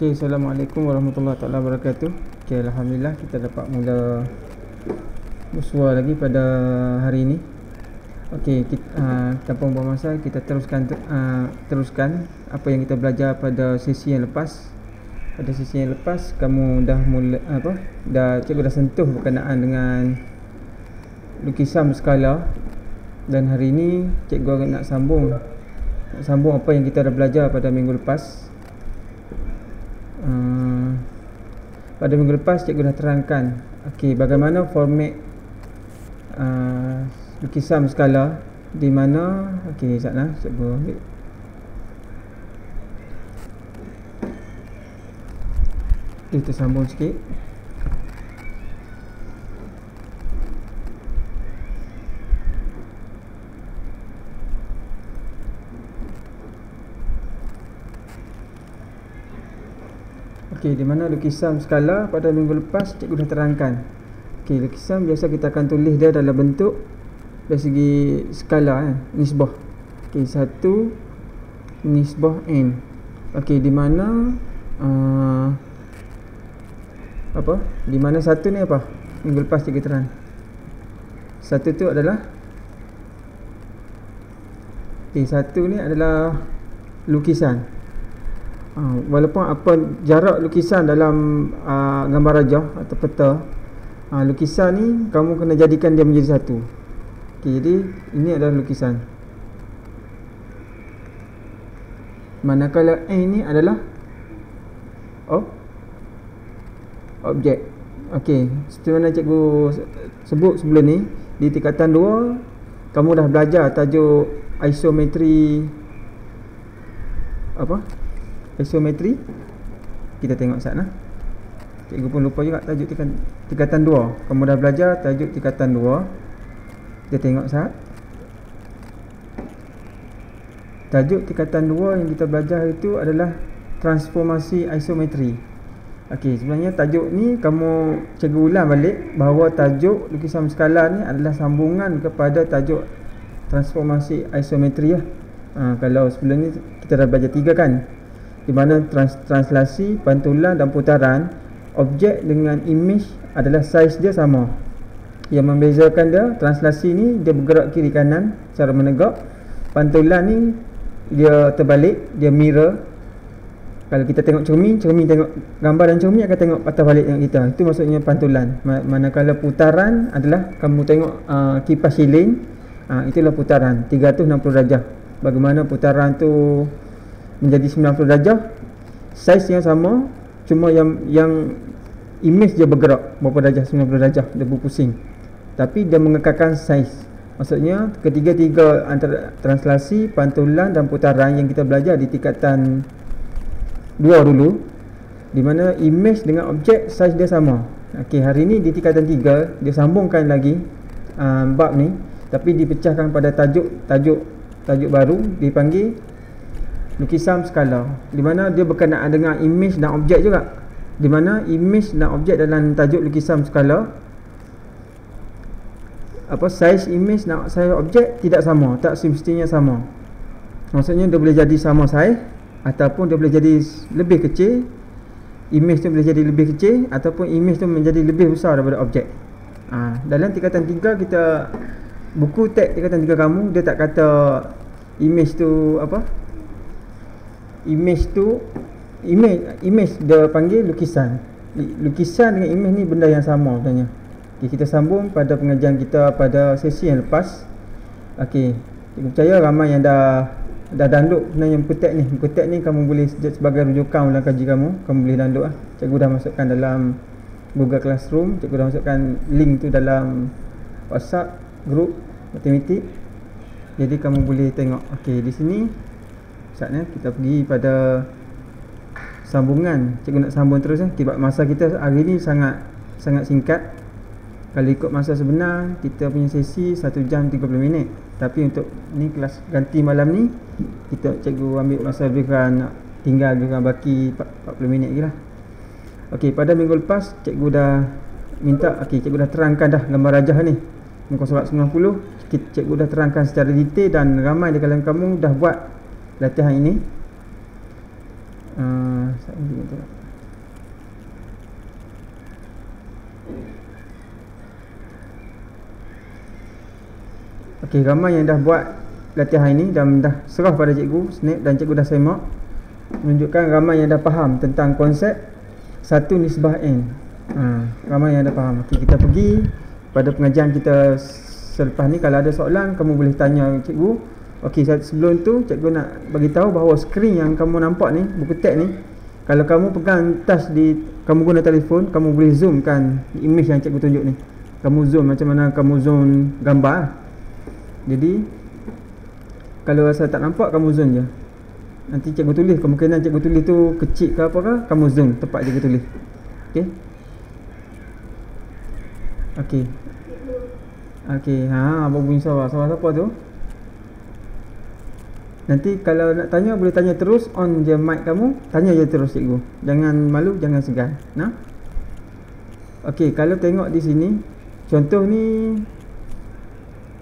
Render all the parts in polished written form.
Okey, Assalamualaikum warahmatullahi taala wabarakatuh. Okey, alhamdulillah kita dapat mula bersua lagi pada hari ini. Okey, tanpa buang masa kita teruskan apa yang kita belajar pada sesi yang lepas. Pada sesi yang lepas kamu cikgu dah sentuh berkenaan dengan lukisan berskala, dan hari ini cikgu nak sambung apa yang kita dah belajar pada minggu lepas. Pada minggu lepas cikgu dah terangkan bagaimana format lukisan berskala, di mana sekejap cikgu ambil. Kita sambung sikit. Di mana lukisan skala pada minggu lepas cikgu dah terangkan. Lukisan biasa kita akan tulis dia dalam bentuk dari segi skala, nisbah. Satu nisbah n. Di mana di mana satu ni apa? Minggu lepas cikgu terang. Satu tu adalah satu ni adalah lukisan. Walaupun apa jarak lukisan dalam gambar rajah atau peta, lukisan ni kamu kena jadikan dia menjadi satu. Jadi ini adalah lukisan. Manakala N ni adalah objek. Seperti mana cikgu sebut sebelum ni, di tingkatan 2 kamu dah belajar tajuk isometri. Isometri. Kita tengok sat cikgu pun lupa juga tajuk tingkatan 2. Kamu dah belajar tajuk tingkatan 2. Kita tengok sat. Tajuk tingkatan 2 yang kita belajar itu adalah transformasi isometri. Sebenarnya tajuk ni cikgu ulang balik bahawa tajuk lukisan berskala ni adalah sambungan kepada tajuk transformasi isometri . Kalau sebelum ni kita dah belajar 3 kan, di mana translasi, pantulan dan putaran, objek dengan image adalah saiz dia sama. Yang membezakan dia, translasi ni dia bergerak kiri kanan secara menegak, pantulan ni dia terbalik, dia mirror. Kalau kita tengok cermin tengok gambar dan cermin akan tengok patah balik tengok kita. Itu maksudnya pantulan. Manakala putaran adalah kamu tengok kipas siling, itulah putaran 360 darjah. Bagaimana putaran tu menjadi 90 darjah, saiz yang sama, cuma yang image dia bergerak berapa darjah, 90 darjah, dia berpusing, tapi dia mengekalkan saiz. Maksudnya ketiga-tiga antara translasi, pantulan dan putaran yang kita belajar di tingkatan 2 dulu, di mana image dengan objek saiz dia sama. Hari ni di tingkatan 3 dia sambungkan lagi bab ni, tapi dipecahkan pada tajuk baru, dipanggil lukisan skala, di mana dia berkenaan dengan image dan objek juga. Di mana image dan objek dalam tajuk lukisan skala, saiz image dan saiz objek tidak sama, tak semestinya sama. Maksudnya dia boleh jadi sama saiz, ataupun dia boleh jadi lebih kecil. Image tu boleh jadi lebih kecil, ataupun image tu menjadi lebih besar daripada objek. Dalam tingkatan 3 kita, buku teks tingkatan 3 kamu, dia tak kata image tu image dia panggil lukisan. Lukisan dengan image ni benda yang sama sebenarnya. Kita sambung pada pengajian kita pada sesi yang lepas. Cikgu percaya ramai yang dah download sebenarnya buku teks ni kamu boleh sebagai rujukan dalam kaji kamu boleh download . Cikgu dah masukkan dalam Google Classroom, cikgu dah masukkan link tu dalam WhatsApp group matematik. Jadi kamu boleh tengok. Di sini saatnya kita pergi pada sambungan. Cikgu nak sambung terus sebab masa kita hari ni sangat singkat. Kalau ikut masa sebenar kita punya sesi 1 jam 30 minit. Tapi untuk ni kelas ganti malam ni, cikgu ambil masa lebih kurang, tinggal lebih kurang baki 40 minit lagi lah. Pada minggu lepas cikgu dah minta, cikgu dah terangkan dah gambar rajah ni muka surat 90. Cikgu dah terangkan secara detail dan ramai di kalangan kamu dah buat latihan ini. Sekejap lagi kita tengok. Okey, ramai yang dah buat latihan ini dan dah serah pada cikgu Snap, dan cikgu dah semak, menunjukkan ramai yang dah faham tentang konsep 1 nisbah n. Ramai yang dah faham. Okey, kita pergi pada pengajian kita selepas ni. Kalau ada soalan kamu boleh tanya cikgu. Okey, sebelum tu cikgu nak bagi tahu bahawa skrin yang kamu nampak ni, buku teks ni, kalau kamu pegang touch di, kamu guna telefon, kamu boleh zoomkan image yang cikgu tunjuk ni. Kamu zoom macam mana kamu zoom gambar. Jadi kalau rasa tak nampak, kamu zoom je. Nanti cikgu tulis, kemungkinan cikgu tulis tu kecil ke apa ke, kamu zoom tempat cikgu tulis. Okey. Okey. Okey, apa bunyi suara? Suara siapa tu? Nanti kalau nak tanya, boleh tanya terus, on je mic kamu, tanya je terus cikgu. Jangan malu, jangan segan. Nah. Okey, kalau tengok di sini, contoh ni,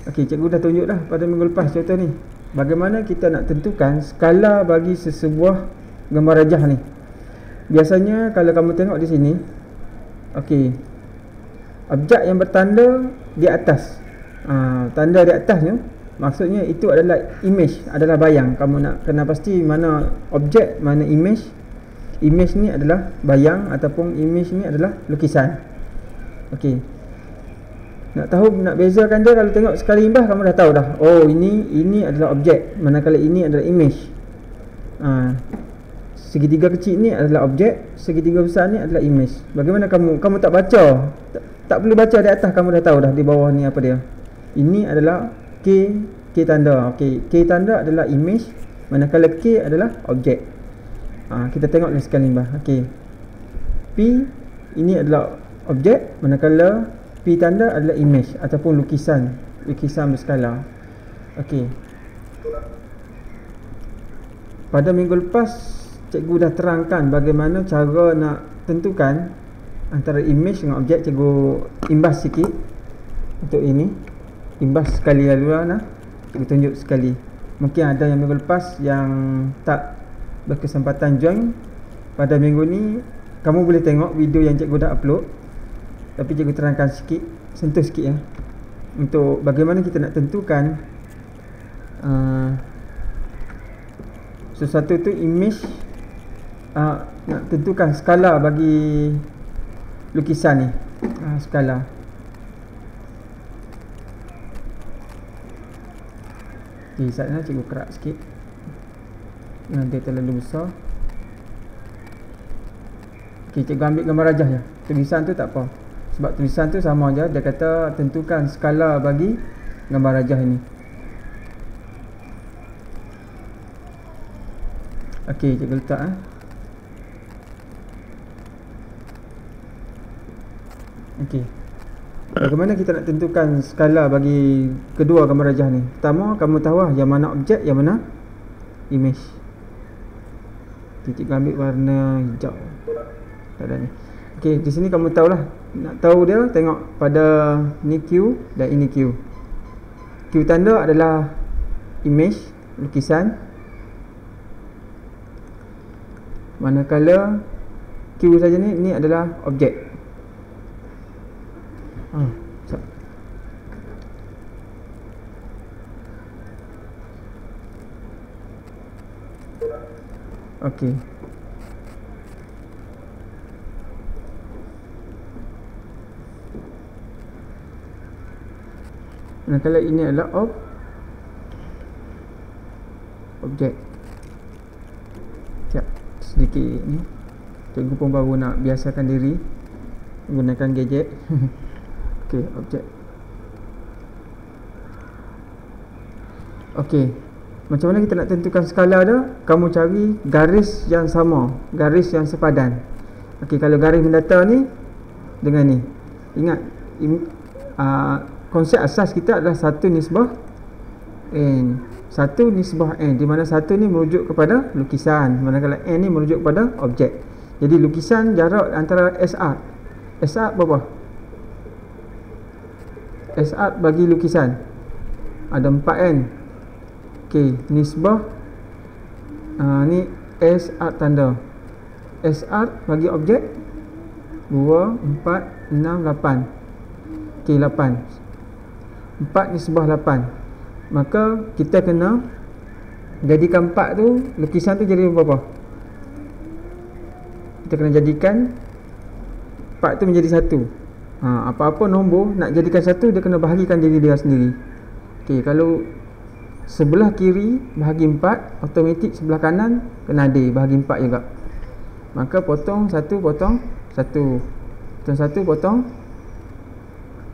okey, cikgu dah tunjuk dah pada minggu lepas contoh ni. Bagaimana kita nak tentukan skala bagi sesebuah gambar rajah ni. Biasanya kalau kamu tengok di sini, okey, objek yang bertanda di atas, tanda di atasnya, maksudnya itu adalah image, adalah bayang. Kamu nak kena pasti mana objek, mana image. Image ni adalah bayang ataupun image ni adalah lukisan. Okey, nak tahu, nak bezakan dia, kalau tengok sekali imbas kamu dah tahu dah. Oh, ini adalah objek, manakala ini adalah image. Segitiga kecil ni adalah objek, segitiga besar ni adalah image. Bagaimana kamu tak baca, tak perlu baca di atas, kamu dah tahu dah di bawah ni apa dia. Ini adalah K tanda. Okey, K tanda adalah image, manakala K adalah objek. Kita tengok lagi sekali imbas. Okey, P ini adalah objek, manakala P tanda adalah image ataupun lukisan berskala. Okey. Pada minggu lepas cikgu dah terangkan bagaimana cara nak tentukan antara image dengan objek. Cikgu imbas sikit untuk ini. Imbas sekali lalu lah. Cikgu tunjuk sekali. Mungkin ada yang minggu lepas yang tak berkesempatan join. Pada minggu ni kamu boleh tengok video yang cikgu dah upload, tapi cikgu terangkan sikit, sentuh sikit ya, untuk bagaimana kita nak tentukan sesuatu tu image, nak tentukan skala bagi lukisan ni. Skala. Okey, saat ni cikgu kerak sikit, dia terlalu besar. Okey, cikgu ambil gambar rajah je. Tulisan tu tak apa, sebab tulisan tu sama je. Dia kata tentukan skala bagi gambar rajah ini. Okey, cikgu letak Okey, bagaimana kita nak tentukan skala bagi kedua gambar rajah ni? Pertama, kamu tahu lah yang mana objek, yang mana image. Cikgu ambil warna hijau. Tak ada ni. Okey, di sini kamu tahulah. Nak tahu dia, tengok pada ni Q dan ini Q. Q tanda adalah image, lukisan, manakala Q saja ni adalah objek. Okey. Manakala ini adalah objek. Sekejap, sedikit ni. Cikgu pun baru nak biasakan diri menggunakan gadget. Okey, objek. Okey, macam mana kita nak tentukan skala dia? Kamu cari garis yang sama, garis yang sepadan. Okey, kalau garis mendata ni dengan ni, ingat konsep asas kita adalah 1 nisbah n. 1 nisbah n, di mana 1 ni merujuk kepada lukisan, manakala n ni merujuk kepada objek. Jadi lukisan jarak antara S-art. S-art berapa? S-art bagi lukisan ada 4n. Okey, nisbah ni S-art tanda. SR bagi objek 2, 4, 6, 8. Okey, 8. 4 nisbah 8. Maka kita kena jadikan 4 tu, lukisan tu jadi berapa? Kita kena jadikan 4 tu menjadi 1. Apa-apa nombor nak jadikan 1, dia kena bahagikan diri dia sendiri. Okey, kalau sebelah kiri bahagi 4, automatik sebelah kanan kena ada bahagi 4 juga. Maka potong 1, potong 1, potong 1, potong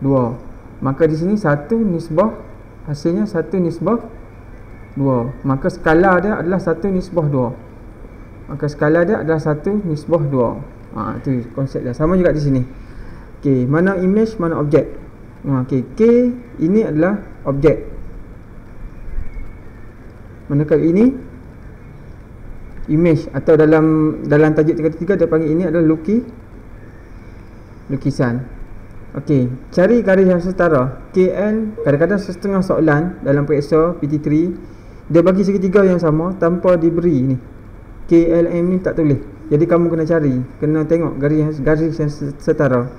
2. Maka di sini 1 nisbah, hasilnya 1 nisbah 2. Maka skala dia adalah 1 nisbah 2. Maka skala dia adalah 1 nisbah 2. Itu konsep dia. Sama juga di sini. Okey, mana image, mana objek. Okey, K ini adalah objek. Manakala ini image, atau dalam tajuk ketiga dia panggil ini adalah lukisan. Okey, cari garis yang setara. KL, kadang-kadang setengah soalan dalam periksa PT3 dia bagi segitiga yang sama tanpa diberi ni. KLM ni tak tulis. Jadi kamu kena cari, kena tengok garis yang setara.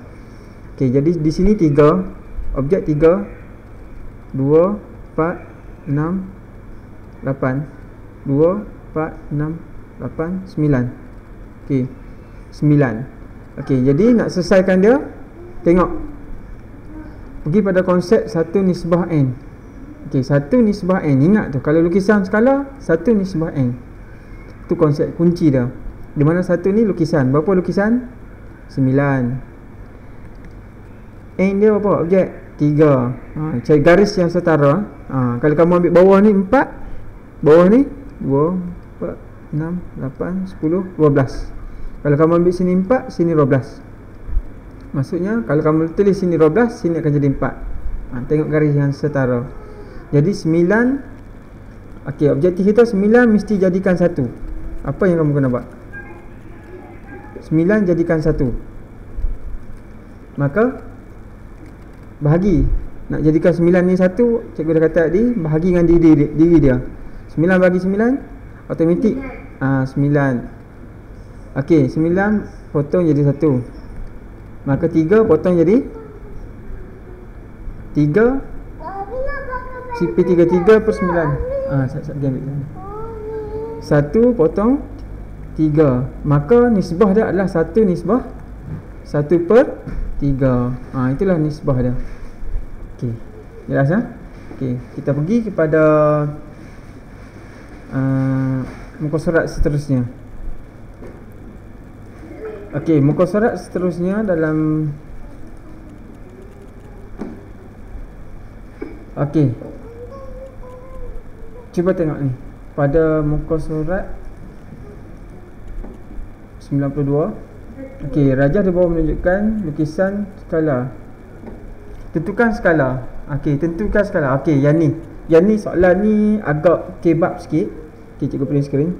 Okey, jadi di sini 3, objek 3, 2, 4, 6, 8. 2, 4, 6, 8, 9. Okey, 9. Okey, jadi nak selesaikan dia, tengok, pergi pada konsep 1 nisbah n. Okey, 1 nisbah n. Ingat tu, kalau lukisan skala 1 nisbah n. Tu konsep kunci dia. Di mana 1 ni lukisan. Berapa lukisan? 9. N dia berapa? Objek 3. Cari garis yang setara. Kalau kamu ambil bawah ni 4, bawah ni 2, 4, 6, 8, 10, 12. Kalau kamu ambil sini 4, sini 12. Maksudnya kalau kamu tulis sini 12, sini akan jadi 4. Tengok garis yang setara. Jadi 9. Okey, objektif kita 9 mesti jadikan 1. Apa yang kamu kena buat? 9 jadikan 1. Maka bahagi. Nak jadikan 9 ni 1, cikgu dah kata tadi, bahagi dengan diri dia. 9 bagi 9 automatik 9. Okey, 9 potong jadi 1. Maka 3 potong jadi 3. CP3 per 9. Saya ambil 1 potong 3. Maka nisbah dia adalah 1 nisbah 1 per 3. Itulah nisbah dia. Okey, jelas ya? Okey, kita pergi kepada muka surat seterusnya. Okey, muka surat seterusnya dalam okey, cuba tengok ni pada muka surat 92. Okey, rajah di bawah menunjukkan lukisan skala. Tentukan skala. Okey, tentukan skala. Okey, yang ni soalan ni agak kebab sikit. Okey, cikgu print screen.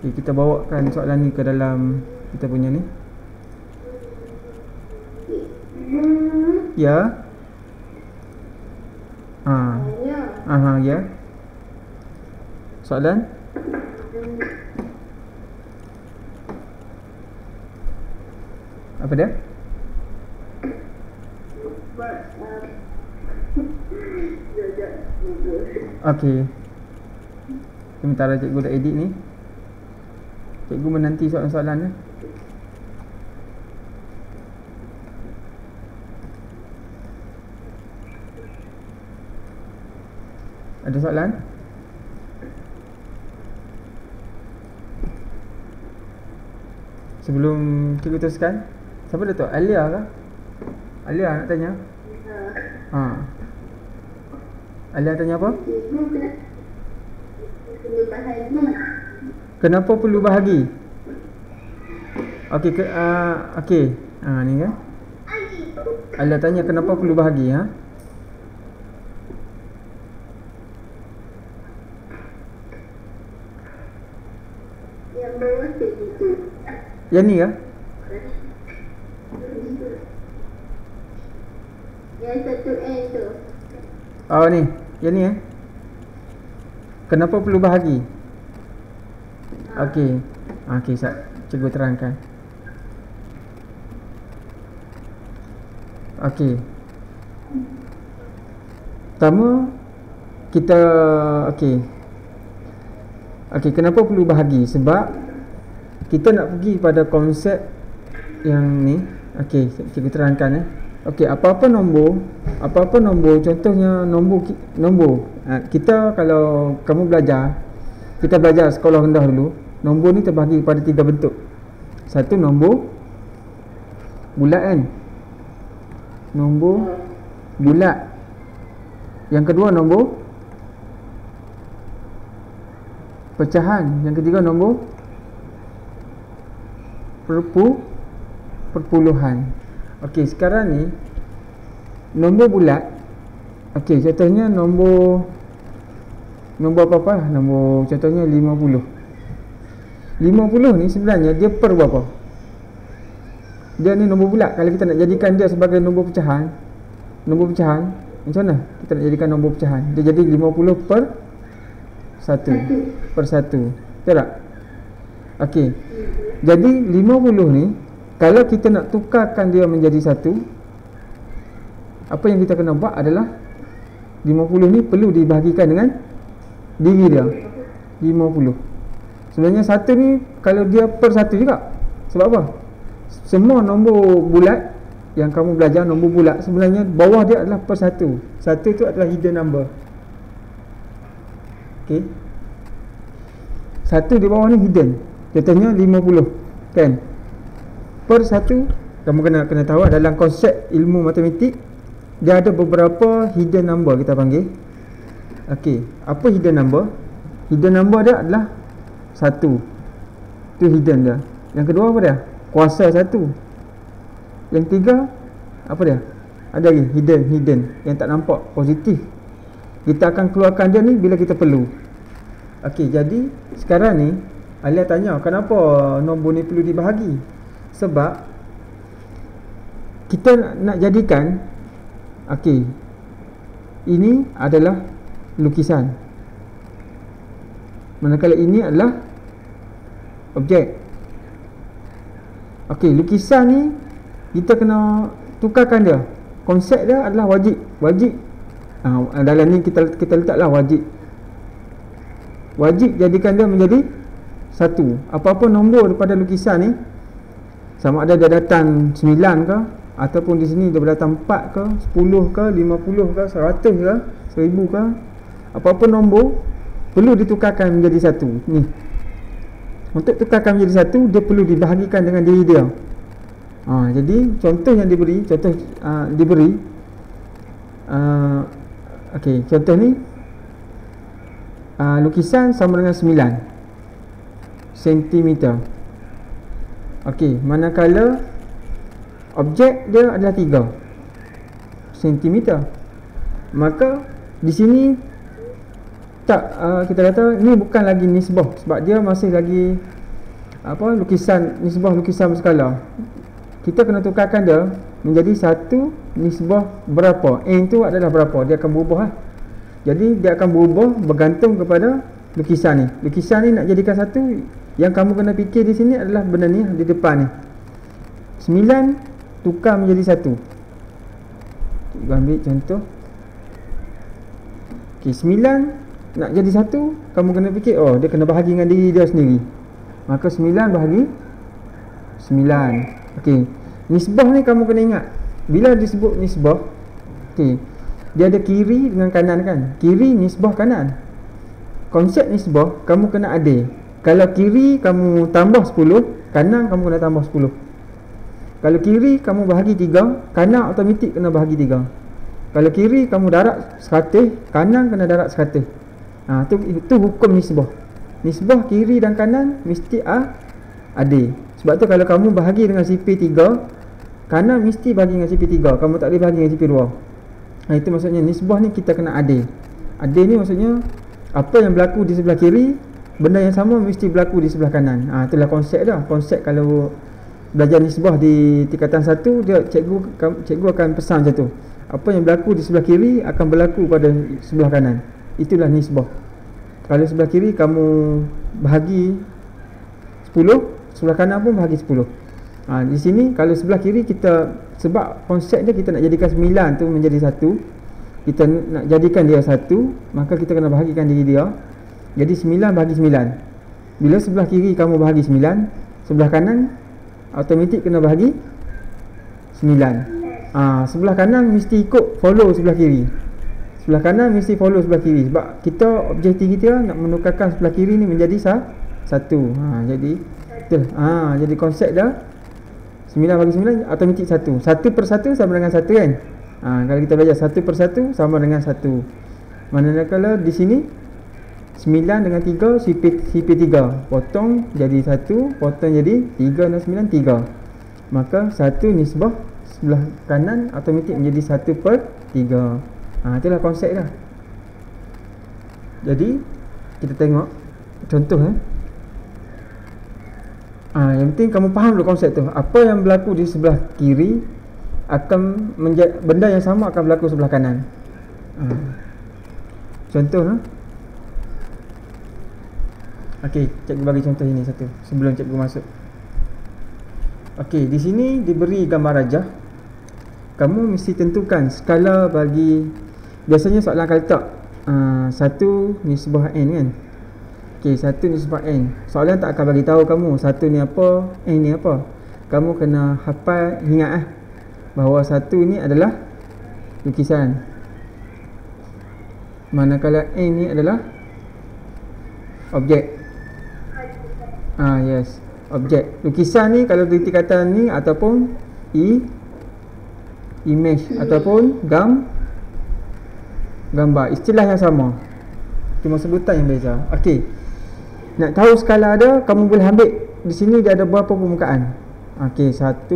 Okey, kita bawakan soalan ni ke dalam kita punya ni. Ya. Ya. Soalan? Apa dia? Okey. Sementara cikgu dah edit ni, cikgu menanti soalan-soalan ni. Ada soalan? Sebelum cikgu teruskan, siapa Datuk? Alia ke? Alia nak tanya? Alia tanya apa? Kenapa perlu bahagi? Okey, okey. Ni kan. Alia tanya kenapa perlu bahagi, Yang bawah itu. Yang ni ke? Yang satu N tu. Oh ni, yang ni Kenapa perlu bahagi? Okey. Okey, cikgu terangkan. Okey. Pertama kita okey, kenapa perlu bahagi? Sebab kita nak pergi pada konsep yang ni. Okey, cikgu terangkan Okey, apa-apa nombor, contohnya nombor. Kita kalau kamu kita belajar sekolah rendah dulu, nombor ni terbahagi kepada 3 bentuk. Satu, nombor bulat kan? Nombor bulat. Yang kedua, nombor pecahan. Yang ketiga, nombor perpuluhan. Okey, sekarang ni nombor bulat. Okey, contohnya nombor apa-apa lah. Nombor contohnya 50. 50 ni sebenarnya dia per berapa? Dia ni nombor bulat. Kalau kita nak jadikan dia sebagai nombor pecahan, macam mana kita nak jadikan nombor pecahan? Dia jadi 50 per 1 per 1. Betul tak? Okey, jadi 50 ni kalau kita nak tukarkan dia menjadi 1, apa yang kita kena buat adalah 50 ni perlu dibahagikan dengan diri dia 50. Sebenarnya 1 ni kalau dia per 1 juga. Sebab apa? Semua nombor bulat yang kamu belajar, nombor bulat, sebenarnya bawah dia adalah per 1. 1 tu adalah hidden number. Okey, 1 di bawah ni hidden. Contohnya 50 kan? Per 1, kamu kena tahu dalam konsep ilmu matematik dia ada beberapa hidden number kita panggil. Okey, apa hidden number? Hidden number dia adalah 1. Tu hidden dia. Yang kedua apa dia? Kuasa 1. Yang tiga apa dia? Ada lagi hidden yang tak nampak, positif. Kita akan keluarkan dia ni bila kita perlu. Okey, jadi sekarang ni Alia tanya kenapa nombor ni perlu dibahagi. Sebab kita nak jadikan, okey, ini adalah lukisan, manakala ini adalah objek. Okey, lukisan ni kita kena tukarkan dia. Konsep dia adalah wajib. Dalam ni kita letaklah wajib jadikan dia menjadi 1. Apa-apa nombor daripada lukisan ni, sama ada dia datang 9 ke, ataupun di sini dia datang 4 ke, 10 ke, 50 ke, 100 ke, 1000 ke, apa-apa nombor perlu ditukarkan menjadi 1. Ni, untuk tukarkan menjadi 1, dia perlu dibahagikan dengan diri dia. Jadi contoh yang diberi, okey, contoh ni lukisan sama dengan 9 cm. Okey, manakala objek dia adalah 3 cm, maka di sini kita kata ni bukan lagi nisbah, sebab dia masih lagi lukisan, nisbah lukisan berskala. Kita kena tukarkan dia menjadi 1 nisbah berapa. N tu adalah berapa, dia akan berubah Jadi dia akan berubah bergantung kepada lukisan ni. Lukisan ni nak jadikan 1, yang kamu kena fikir di sini adalah benda ni di depan ni. 9 tukar menjadi 1. Kita ambil contoh. Okey, 9 nak jadi 1, kamu kena fikir, dia kena bahagi dengan diri dia sendiri. Maka 9 bahagi 9. Okey, nisbah ni kamu kena ingat. Bila disebut nisbah, okey, dia ada kiri dengan kanan kan. Kiri nisbah kanan. Konsep nisbah kamu kena adil. Kalau kiri kamu tambah 10, kanan kamu kena tambah 10. Kalau kiri kamu bahagi 3, kanan automatik kena bahagi 3. Kalau kiri kamu darat 100, kanan kena darat 100. Itu hukum nisbah. Nisbah kiri dan kanan mesti adil. Sebab tu kalau kamu bahagi dengan CP3, kanan mesti bahagi dengan CP3. Kamu tak boleh bahagi dengan CP2. Itu maksudnya nisbah ni kita kena adil. Adil ni maksudnya apa yang berlaku di sebelah kiri, benda yang sama mesti berlaku di sebelah kanan. Itulah konsep dah. Konsep kalau belajar nisbah di tingkatan 1, dia cikgu akan pesan macam tu. Apa yang berlaku di sebelah kiri akan berlaku pada sebelah kanan. Itulah nisbah. Kalau sebelah kiri kamu bahagi sebelah kanan pun bahagi 10. Di sini kalau sebelah kiri kita, sebab konsep dia kita nak jadikan 9 tu menjadi 1, kita nak jadikan dia 1, maka kita kena bahagikan diri dia. Jadi 9 bahagi 9. Bila sebelah kiri kamu bahagi 9, sebelah kanan automatik kena bahagi 9. Sebelah kanan mesti ikut follow sebelah kiri. Sebelah kanan mesti follow sebelah kiri, sebab kita objektif kita nak menukarkan sebelah kiri ni menjadi 1. Jadi betul. Jadi konsep dah 9 bagi 9 automatik 1. 1 per 1 sama dengan 1 kan. Kalau kita belajar 1 per 1 sama dengan 1. Manakala di sini 9 dengan 3 CP3 potong jadi 1, potong jadi 3 dan 9 3. Maka 1 nisbah sebelah kanan automatik menjadi 1 per 3. Itulah konsep dah. Jadi kita tengok contoh yang penting kamu faham dulu konsep tu. Apa yang berlaku di sebelah kiri akan menjadi benda yang sama akan berlaku sebelah kanan. Contoh Okey, cikgu bagi contoh ini satu sebelum cikgu masuk. Okey, di sini diberi gambar rajah. Kamu mesti tentukan skala bagi, biasanya soalan akan letak 1 nisbah n kan. Okey, 1 nisbah n. Soalan tak akan bagi tahu kamu 1 ni apa, n ni apa. Kamu kena hafal, ingat bahawa 1 ni adalah lukisan, manakala n ni adalah objek. Yes, objek. Lukisan ni kalau di tingkatan ni ataupun image ataupun gambar, istilah yang sama, cuma sebutan yang beza. Okey, nak tahu skala ada, kamu boleh ambil di sini dia ada berapa permukaan. Okey, 1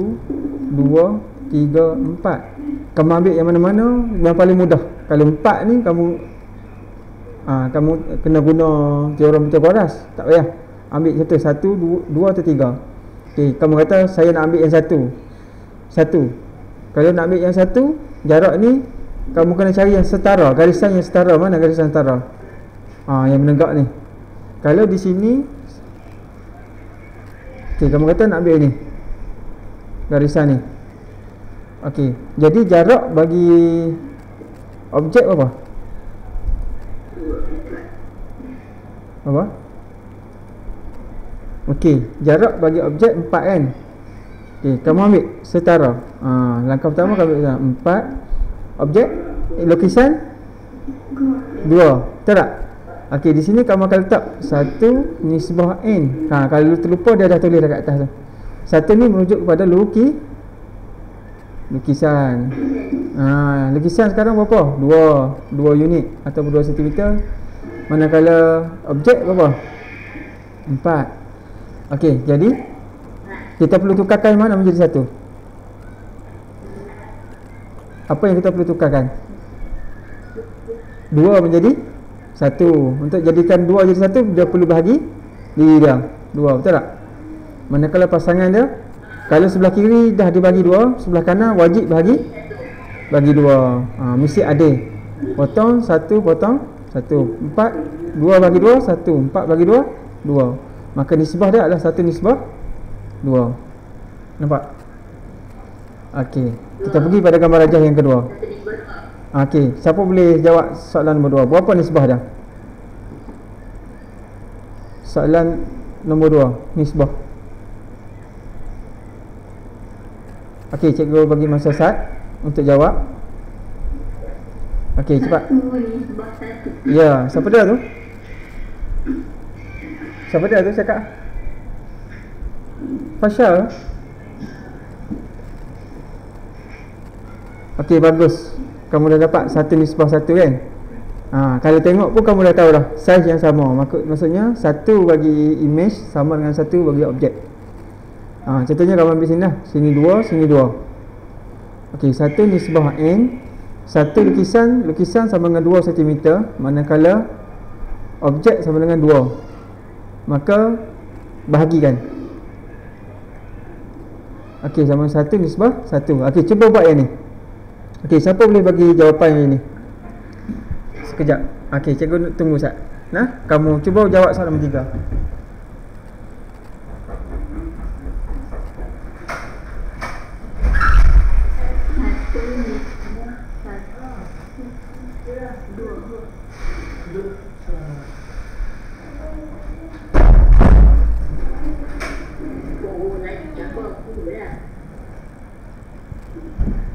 2 3 4. Kamu ambil yang mana-mana yang paling mudah. Kalau 4 ni kamu kena guna teorem Pythagoras, tak payah. Ambil satu 2 atau 3. Okey, kamu kata saya nak ambil yang satu. Kalau nak ambil yang satu, jarak ni kamu kena cari yang setara, garisan yang setara. Mana garisan setara? Yang menegak ni. Kalau di sini, okey, kamu kata nak ambil ni, garisan ni. Okey, jadi jarak bagi objek apa? Okey, jarak bagi objek 4 kan. Okey, kamu ambil setara. Langkah pertama kamu ambil 4, objek lukisan 2. Betul tak? Okey, di sini kamu akan letak 1 nisbah n. Kalau terlupa dia dah tulis dekat atas tu. 1 ni merujuk kepada lukisan. Lukisan sekarang berapa? 2 unit atau 2 cm. Manakala objek berapa? 4. Okey, jadi kita perlu tukarkan mana menjadi 1? Apa yang kita perlu tukarkan? 2 menjadi 1. Untuk jadikan 2 jadi 1, dia perlu bahagi diri dia 2, betul tak? Manakala pasangan dia, kalau sebelah kiri dah dibagi 2, sebelah kanan wajib bagi 2. Mesti adil. Potong 1, potong 1. 4, 2 bagi 2, 1. 4 bagi 2, 2. Maka nisbah dia adalah 1 nisbah 2. Nampak? Okey, kita pergi pada gambar rajah yang kedua. Okey, siapa boleh jawab soalan nombor 2? Berapa nisbah dia? Soalan nombor 2, nisbah. Okey, cikgu bagi masa sat untuk jawab. Okey, cepat. Ya, siapa dia tu? Siapa dia tu cakap? Fasha. Okey, bagus. Kamu dah dapat 1 nisbah 1 kan? Kalau tengok pun kamu dah tahu dah saiz yang sama. Maksudnya 1 bagi image sama dengan 1 bagi objek. Contohnya kamu ambil sini lah. Sini 2, sini 2. Okey, 1 nisbah n. 1 lukisan sama dengan 2 cm. Manakala objek sama dengan 2. Maka bahagikan. Okey, sama 1 nisbah 1. Okey, cuba buat yang ni. Okey, siapa boleh bagi jawapan yang ni? Sekejap. Okey, cikgu tunggu sat. Kamu cuba jawab soalan nombor 3.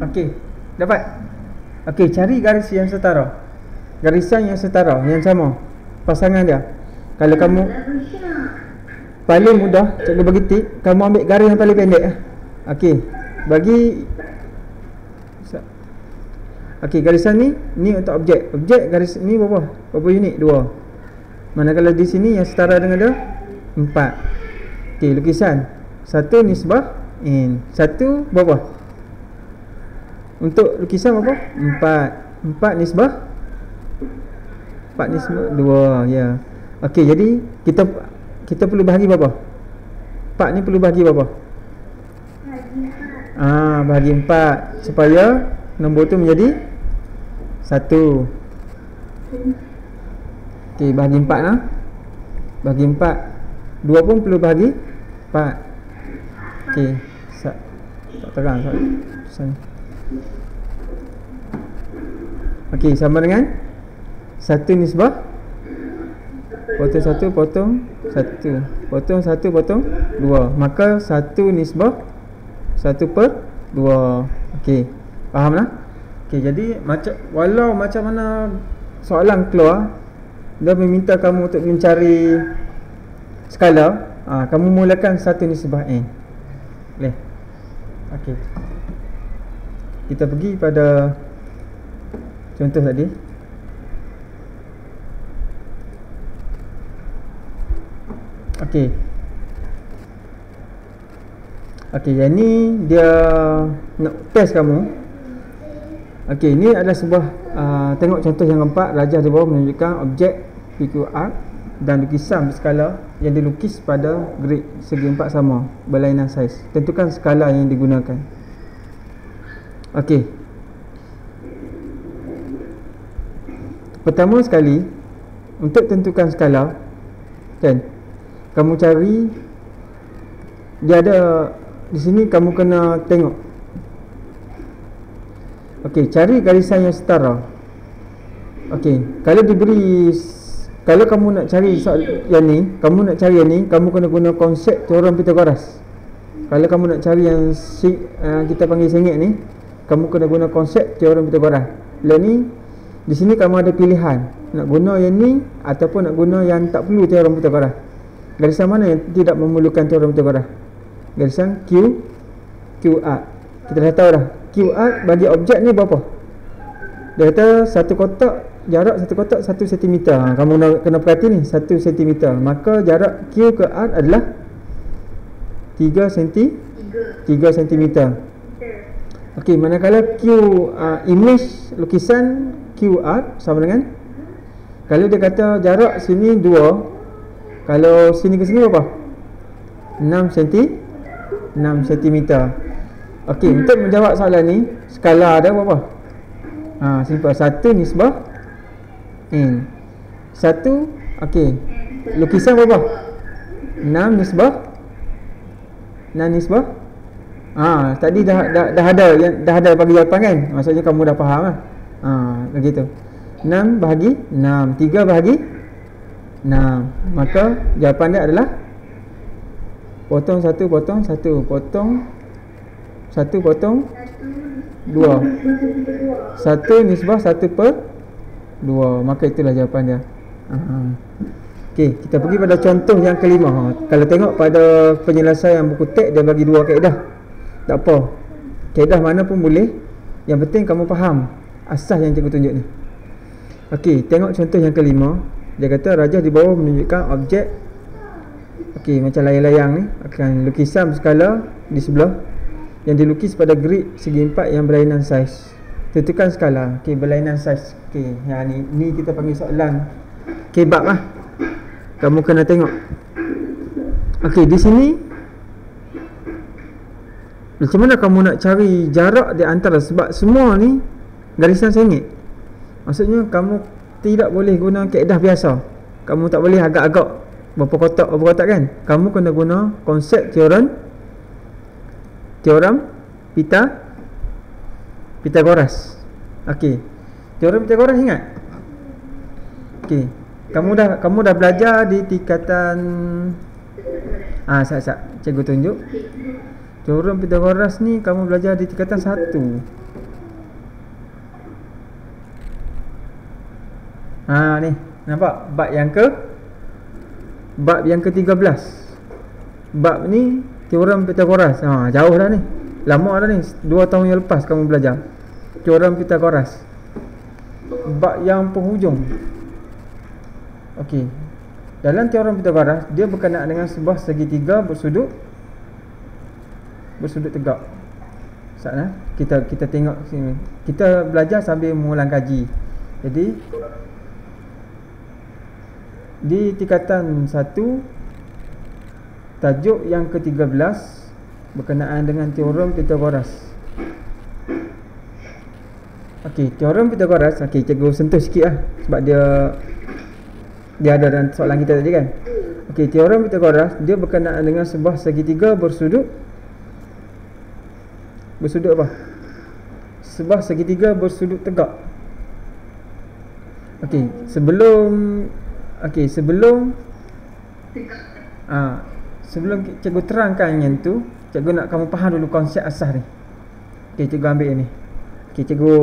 Okey, dapat? Okey, cari garis yang setara. Garisan yang setara, yang sama pasangan dia. Kalau kamu paling mudah, cikgu bagi tip, kamu ambil garis yang paling pendek. Okey, bagi okey, garisan ni untuk objek. Objek garis ni berapa? Berapa unit? 2. Manakala di sini yang setara dengan dia 4. Okey, lukisan. 1 nisbah in. 1 berapa? Untuk lukisan berapa? 4. 4 nisbah 4 nisbah 2, ya. Okey, jadi kita perlu bahagi berapa? 4 ni perlu bahagi berapa? Bahagi 4 supaya nombor tu menjadi 1. Okey, bahagi 4 lah. Bahagi 4. 2 pun perlu bahagi 4. Okey, tak terang tulisan. Okey, sama dengan 1 nisbah potong 1 potong 1 potong 1 potong 2, maka 1 nisbah 1/2. Okey, faham lah? Okey, jadi walau macam mana soalan keluar, dia meminta kamu untuk mencari skala, kamu mulakan 1 nisbah n. Boleh? Okey, kita pergi pada contoh tadi. Okey. Okey, yang ni dia nak test kamu. Okey, ni adalah sebuah tengok contoh yang keempat. Rajah di bawah menunjukkan objek PQR dan lukisan berskala yang dilukis pada grid segi 4 sama, berlainan saiz. Tentukan skala yang digunakan. Okey. Pertama sekali, untuk tentukan skala, kan, kamu cari, dia ada di sini, kamu kena tengok. Okey, cari garisan yang setara. Okey, kalau kalau kamu nak cari yang ni, kamu kena guna konsep teorem Pythagoras. Kalau kamu nak cari yang kita panggil sengit ni, kamu kena guna konsep teorem Pythagoras. Lah ni, di sini kamu ada pilihan nak guna yang ni ataupun nak guna yang tak perlu teorem Pythagoras. Garisan mana yang tidak memerlukan teorem Pythagoras? Garisan QR. Kita dah tahu dah, QR bagi objek ni berapa? Dia kata satu kotak, jarak satu kotak 1 cm. Kamu kena perhati ni, 1 cm. Maka jarak Q ke R adalah 3 cm. Okey, manakala Q image lukisan QR sama dengan, kalau dia kata jarak sini 2, kalau sini ke sini berapa? 6 cm. Okey, untuk menjawab soalan ni, skala ada berapa? Simple. 1 nisbah n. 1, okey. Lukisan berapa? 6 nisbah. Tadi dah ada bagi jawapan kan? Maksudnya kamu dah faham lah. Begitu. 6 bahagi 6, 3 bahagi 6. Maka jawapan dia adalah potong 1 potong 1 potong 1 potong 2. 1 nisbah 1/2. Maka itulah jawapan dia. Okey, kita pergi pada contoh yang kelima. Kalau tengok pada penyelesaian buku teks, dia bagi 2 kaedah. Tak apa, kaedah mana pun boleh, yang penting kamu faham asas yang cikgu tunjuk ni. Okey, tengok contoh yang kelima. Dia kata rajah di bawah menunjukkan objek, okey, macam layang-layang ni, akan lukisan berskala di sebelah yang dilukis pada grid segi 4 yang berlainan saiz. Tentukan skala. Okey, berlainan saiz. Okey, yang ni kita panggil soalan kebab lah. Kamu kena tengok. Okey, di sini macam mana kamu nak cari jarak di antara, sebab semua ni garisan sengit. Maksudnya kamu tidak boleh guna kaedah biasa. Kamu tak boleh agak-agak berapa kotak kan. Kamu kena guna konsep teorem Pythagoras. Okey, teorem Pythagoras ingat? Okey, kamu dah belajar di tingkatan cikgu tunjuk. Teorem Pythagoras ni kamu belajar di tingkatan 1. Ni nampak bab yang ke-13. Bab ni teorem Pythagoras. Jauh dah ni. Lama dah ni. 2 tahun yang lepas kamu belajar teorem Pythagoras. Bab yang penghujung. Okey. Dalam teorem Pythagoras, dia berkenaan dengan sebuah segitiga bersudut tegak. Saatnya kita tengok sini. Kita belajar sambil mengulang kaji. Jadi di tingkatan 1, tajuk yang ke-13 berkenaan dengan teorem Pythagoras. Okey, teorem Pythagoras, cikgu sentuh sikit lah sebab dia ada dalam soalan kita tadi kan. Okey, teorem Pythagoras dia berkenaan dengan sebuah segitiga bersudut apa? Sebuah segitiga bersudut tegak. Okey, sebelum cikgu terangkan yang tu, cikgu nak kamu faham dulu konsep asas ni. Okey, cikgu ambil ni. Okey, cikgu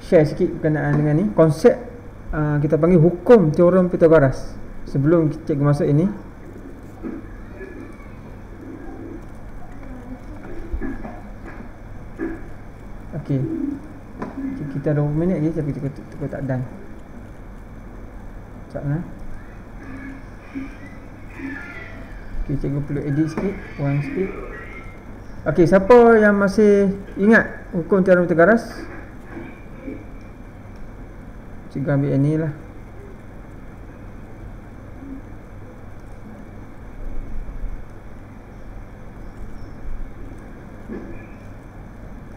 share sikit berkenaan dengan ni. Konsep kita panggil hukum teorem Pythagoras. Sebelum cikgu masuk ini, okey, kita 20 minit lagi tapi cikgu tak done. Sekejap. Okey, cikgu perlu edit sikit, sikit. Okey, siapa yang masih ingat hukum teorem Pythagoras? Cikgu ambil yang ni lah.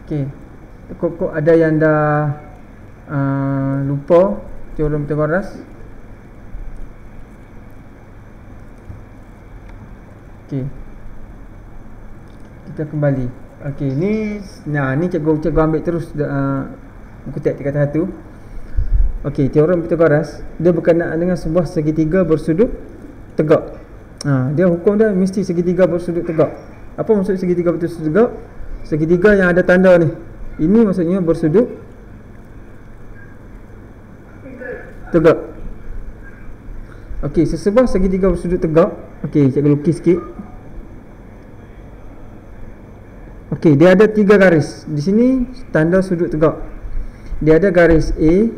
Okey, kok ada yang dah lupa teorem Pythagoras? Okey, kita kembali. Okey, ni cikgu ambil terus buku teks tingkatan 1. Okey, teorem Pythagoras dia berkenaan dengan sebuah segitiga bersudut tegak. Dia hukum dia mesti segitiga bersudut tegak. Apa maksud segitiga bersudut tegak? Segitiga yang ada tanda ni. Ini maksudnya bersudut tegak. Okey, sesebuah segitiga bersudut tegak. Okey, cikgu lukis sikit. Okey, dia ada 3 garis. Di sini tanda sudut tegak. Dia ada garis A,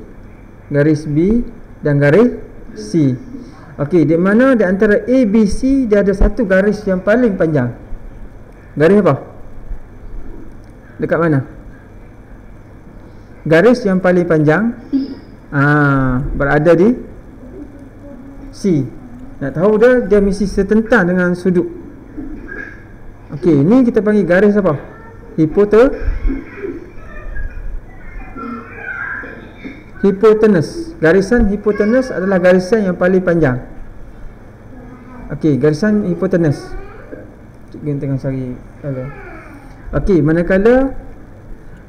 garis B dan garis C. Okey, di mana di antara A, B, C dia ada satu garis yang paling panjang. Garis apa? Dekat mana? Garis yang paling panjang berada di C. Nak tahu dia mesti setentang dengan sudut. Okey, ni kita panggil garis apa? Hipotenus. Garisan hipotenus adalah garisan yang paling panjang. Okey, garisan hipotenus. Cikgu tengah cari kalau. Okey, manakala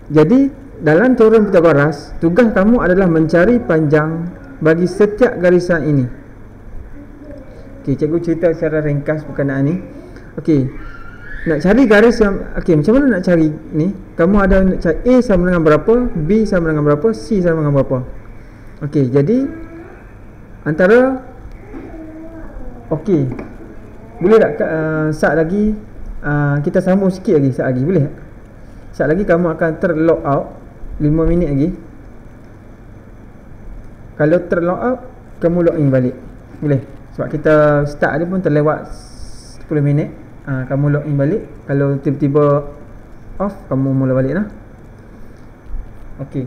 jadi dalam teorem Pythagoras, tugas kamu adalah mencari panjang bagi setiap garisan ini. Okey, cikgu cerita secara ringkas berkenaan ni. Okey, nak cari garis yang macam mana nak cari ni? Kamu ada nak cari A sama dengan berapa, B sama dengan berapa, C sama dengan berapa. Okey, jadi antara boleh tak saat lagi kita sambung sikit lagi saat lagi, boleh tak? Saat lagi kamu akan terlog out 5 minit lagi. Kalau terlog out, kamu log in balik. Boleh? Sebab kita start dia pun terlewat 10 minit. Kamu log in balik. Kalau tiba-tiba off, kamu mula balik lah. Okey,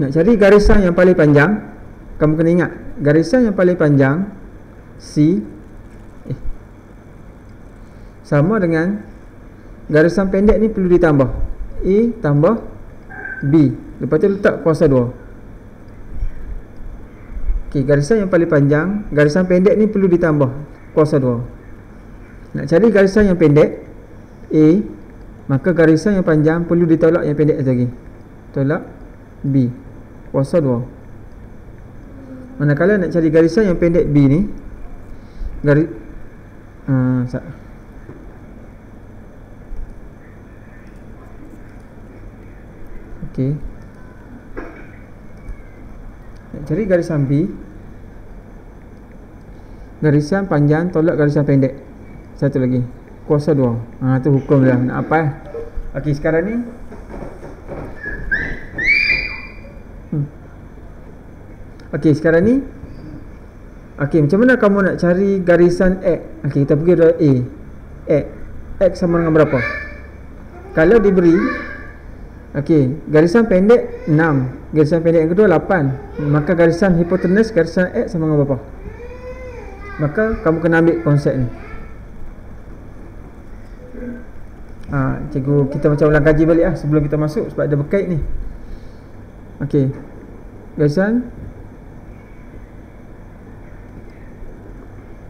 nak cari garisan yang paling panjang, kamu kena ingat garisan yang paling panjang C sama dengan garisan pendek ni perlu ditambah A tambah B, lepas tu letak kuasa 2. Okey, garisan yang paling panjang, garisan pendek ni perlu ditambah kuasa 2. Nak cari garisan yang pendek A, maka garisan yang panjang perlu ditolak yang pendek lagi. Tolak B, kuasa 2. Manakala nak cari garisan yang pendek B ni, Okey. Nak cari garisan B. Garisan panjang tolak garisan pendek. Satu lagi. Kuasa 2. Tu hukum dah. Nak apa? Okey, sekarang ni Okey, sekarang ni okey, macam mana kamu nak cari garisan X? Okey, kita pergi dah A. X sama dengan berapa? Kalau diberi okey, garisan pendek 6, garisan pendek yang kedua 8, maka garisan hipotenus garisan X sama dengan berapa? Maka kamu kena ambil konsep ni. Cikgu kita macam ulang kaji balik sebelum kita masuk sebab ada berkait ni. Okey. Garisan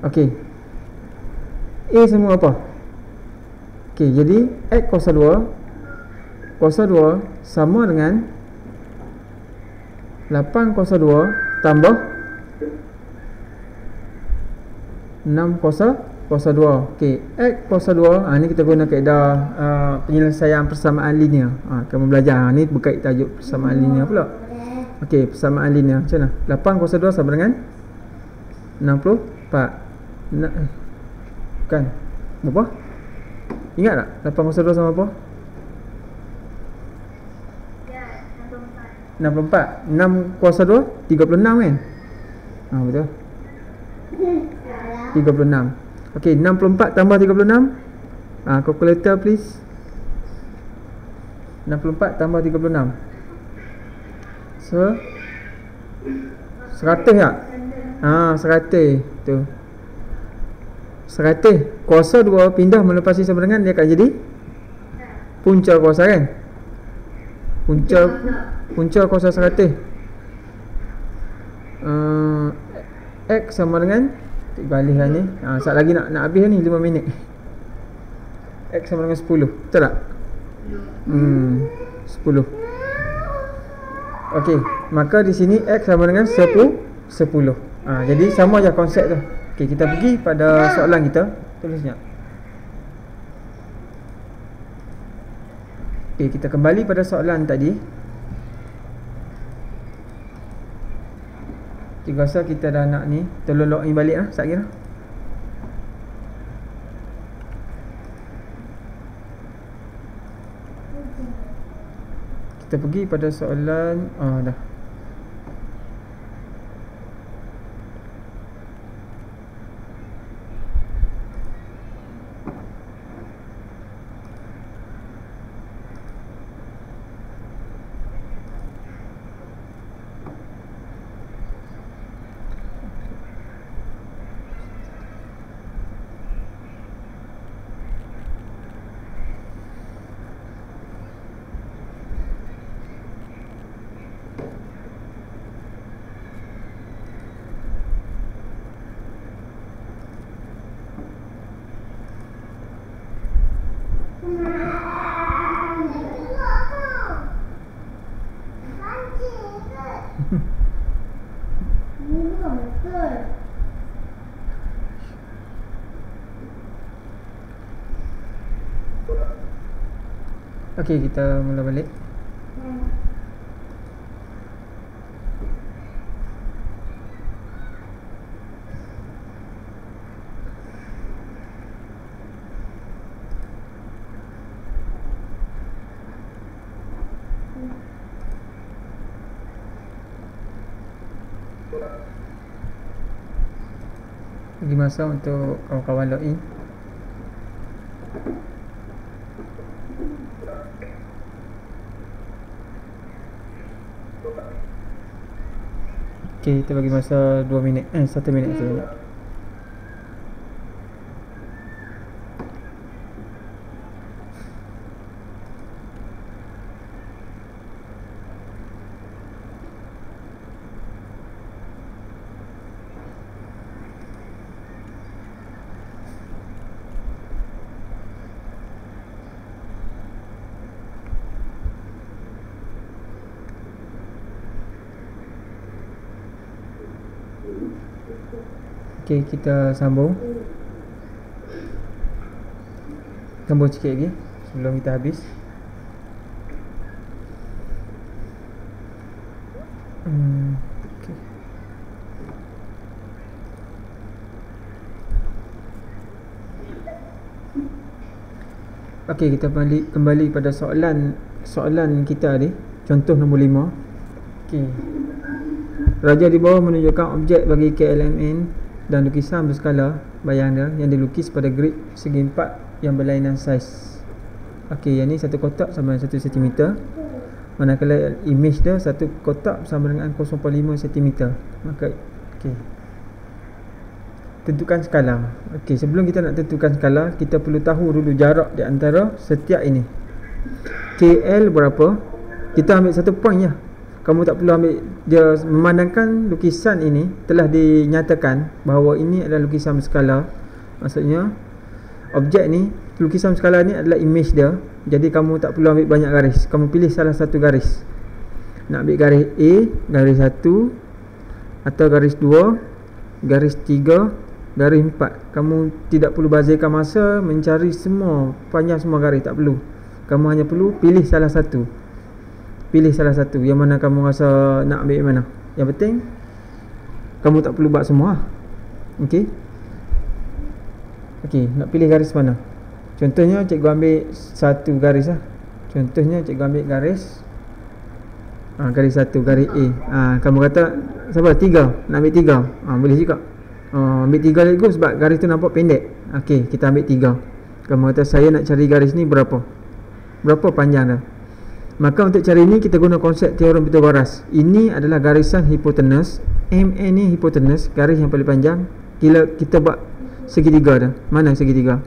okey. A sama apa? Okey, jadi X kuasa 2 sama dengan 8 kuasa 2 tambah 6 kuasa 2. Okey, X kuasa 2, ni kita guna kaedah penyelesaian persamaan linear. Kamu belajar ni berkait tajuk persamaan linear pula. Okey, persamaan linear macam mana? 8 kuasa 2 sama dengan 64. Kan? Berapa? Ingat tak? 8 kuasa 2 sama apa? 64. 6 kuasa 2 36 kan? Betul. 36. Okey, 64 tambah 36. Calculator please. 64 tambah 36. So 100 tak? 100 tu. 100 kuasa 2 pindah melepasi sama dengan dia akan jadi punca kuasa kan? Punca kuasa 100. X sama dengan balik lah ni. Sekejap lagi nak habis ni 5 minit. X sama dengan 10. Betul tak? 10. Okey, maka di sini X sama dengan 10. Jadi sama je konsep tu. Okey, kita pergi pada soalan kita. Tulis sekejap. Okey, kita kembali pada soalan tadi. Cikgu rasa kita dah nak ni. Tolong log in balik lah, sekejap kira. Kita pergi pada soalan dah. Okey, kita mula balik. Bagi masa untuk kawan-kawan log in. Okey, kita bagi masa 2 minit. 1 minit saja. Okey, kita sambung. Sambung sikit lagi sebelum kita habis. Okay. Okey, kita kembali pada soalan kita ni. Contoh nombor 5. Okey. Raja di bawah menunjukkan objek bagi KLMN dan lukisan berskala bayang dia yang dilukis pada grid segi 4 yang berlainan saiz. Okey, yang ni satu kotak sama dengan 1 cm. Manakala image dia satu kotak sama dengan 0.5 cm. Maka okey. Tentukan skala. Okey, sebelum kita nak tentukan skala, kita perlu tahu dulu jarak di antara setiap ini. KL berapa? Kita ambil satu point je. Kamu tak perlu ambil, dia memandangkan lukisan ini telah dinyatakan bahawa ini adalah lukisan berskala. Maksudnya objek ni, lukisan berskala ni adalah image dia. Jadi kamu tak perlu ambil banyak garis. Kamu pilih salah satu garis. Nak ambil garis A, garis 1 atau garis 2, garis 3, garis 4. Kamu tidak perlu bazirkan masa mencari semua, panjang semua garis, tak perlu. Kamu hanya perlu pilih salah satu. Pilih salah satu yang mana kamu rasa nak ambil yang mana. Yang penting kamu tak perlu buat semua. Okey. Okey, nak pilih garis mana? Contohnya cikgu ambil satu garis lah. Contohnya cikgu ambil garis garis 1, garis A. Kamu kata siapa? 3. Nak ambil 3. Boleh juga. Ambil 3 lagi sebab garis tu nampak pendek. Okey, kita ambil 3. Kamu kata saya nak cari garis ni berapa? Berapa panjang dia? Maka untuk cari ni kita guna konsep teorem Pythagoras. Ini adalah garisan hipotenus. MN ni hipotenus, garis yang paling panjang. Kita buat segitiga dah. Mana segitiga?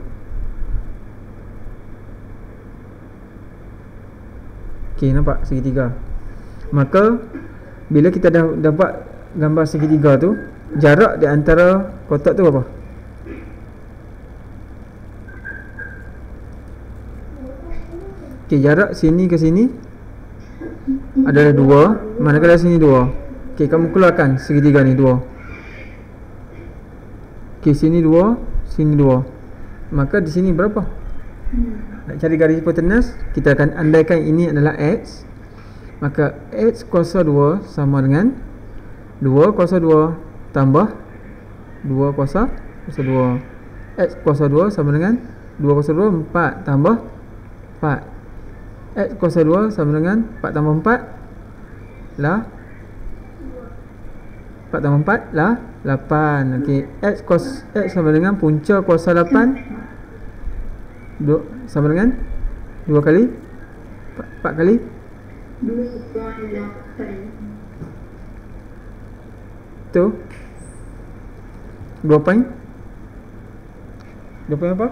Okey, nampak segitiga. Maka bila kita dah dapat gambar segitiga tu, jarak di antara kotak tu apa? Okey, jarak sini ke sini adalah 2. Manakala sini 2. Okey, kamu keluarkan segitiga ni 2. Okey, sini 2, sini 2. Maka di sini berapa? Nak cari garis hipotenus, kita akan andaikan ini adalah X. Maka X kuasa 2 sama dengan 2 kuasa 2 tambah 2 kuasa 2. X kuasa 2 sama dengan 2 kuasa 2, 4 tambah 4. X kuasa 2 sama dengan 4 tambah 4 lah 4 tambah 4 lah 8. Okey, X sama dengan punca kuasa 8 sama dengan 2 kali 4 kali 2.8. Tu 2 point apa?